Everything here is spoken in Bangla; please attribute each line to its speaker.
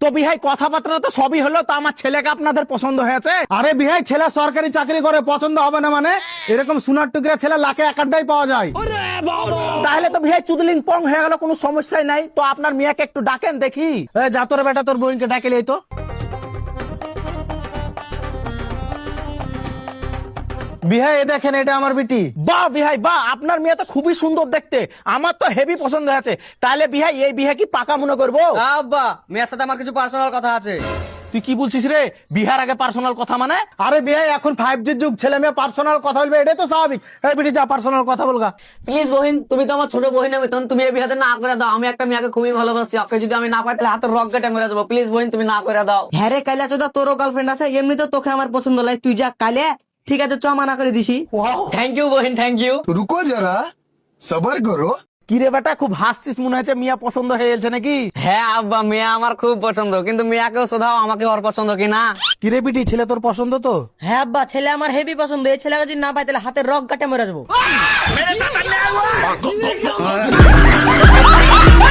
Speaker 1: তো বিহাই কথাবার্তা তো সবই হলো, তো আমার ছেলেকে আপনাদের পছন্দ হয়েছে?
Speaker 2: আরে বিহাই ছেলে সরকারি চাকরি করে, পছন্দ হবে না মানে? এরকম সোনার টুকরা ছেলে লাখে এক আড্ডাই পাওয়া যায়।
Speaker 1: তাহলে তো বিহাই চুদলিং পং হয়ে গেল, কোনো সমস্যাই নাই। তো আপনার মেয়েকে একটু ডাকেন দেখি।
Speaker 2: যা তোর বেটা তোর বোনকে ডাকে লই তো। বিহাই এ দেখেন, এটা আমার বিটি।
Speaker 1: বাহ বিহাই বাহ, আপনার মেয়ে তো খুবই সুন্দর দেখতে, আমার তো হেভি পছন্দ হয়েছে। তাহলে বিহাই এই বিয়ে কি পাকা মনে করবো?
Speaker 3: আব্বা, মেয়ের সাথে আমার কিছু পার্সোনাল কথা আছে।
Speaker 1: তুই কি বলছিস রে? বিহার আগে পার্সোনাল কথা মানে?
Speaker 2: আরে বিহাই এখন 5G যুগ, ছেলে মেয়ে পার্সোনাল কথা বলবে, এটাই তো স্বাভাবিক। এই বিটি যা পার্সোনাল কথা বলগা।
Speaker 3: প্লিজ বহিন, তুমি তো আমার ছোট বহিনের মতন, তুমি এই বিয়েতে না করে দাও। আমি একটা মেয়েকে খুবই ভালোবাসি, ওকে যদি আমি না পাই তাহলে হাতের রক কেটে মেরে দেবো। প্লিজ বহিন, তুমি না করে দাও।
Speaker 4: হ্যাঁ রে কাইলা চোদা, তোরও গার্লফ্রেন্ড আছে, এমনি তো তোকে আমার পছন্দ লাগে, তুই যা কালে। ঠিক আছে, চ মানা করে দিছি।
Speaker 3: থ্যাংক ইউ বহিন, থ্যাংক ইউ।
Speaker 5: रुको जरा सबर करो।
Speaker 1: কি রে বেটা, খুব হাসছিস, মনে হচ্ছে মিয়া পছন্দ হয়ে গেছে নাকি?
Speaker 3: হ্যাঁ আব্বা, মেয়ে আমার খুব পছন্দ, কিন্তু মেয়েকেও শোধাও আমাকে ওর পছন্দ কিনা।
Speaker 2: কি রে বিটি, ছেলে তোর পছন্দ তো?
Speaker 4: হ্যাঁ আব্বা, ছেলে আমার হেভি পছন্দ, এই ছেলেকে যদি না পাই তাহলে হাতের রক কাটে মরে যাবো।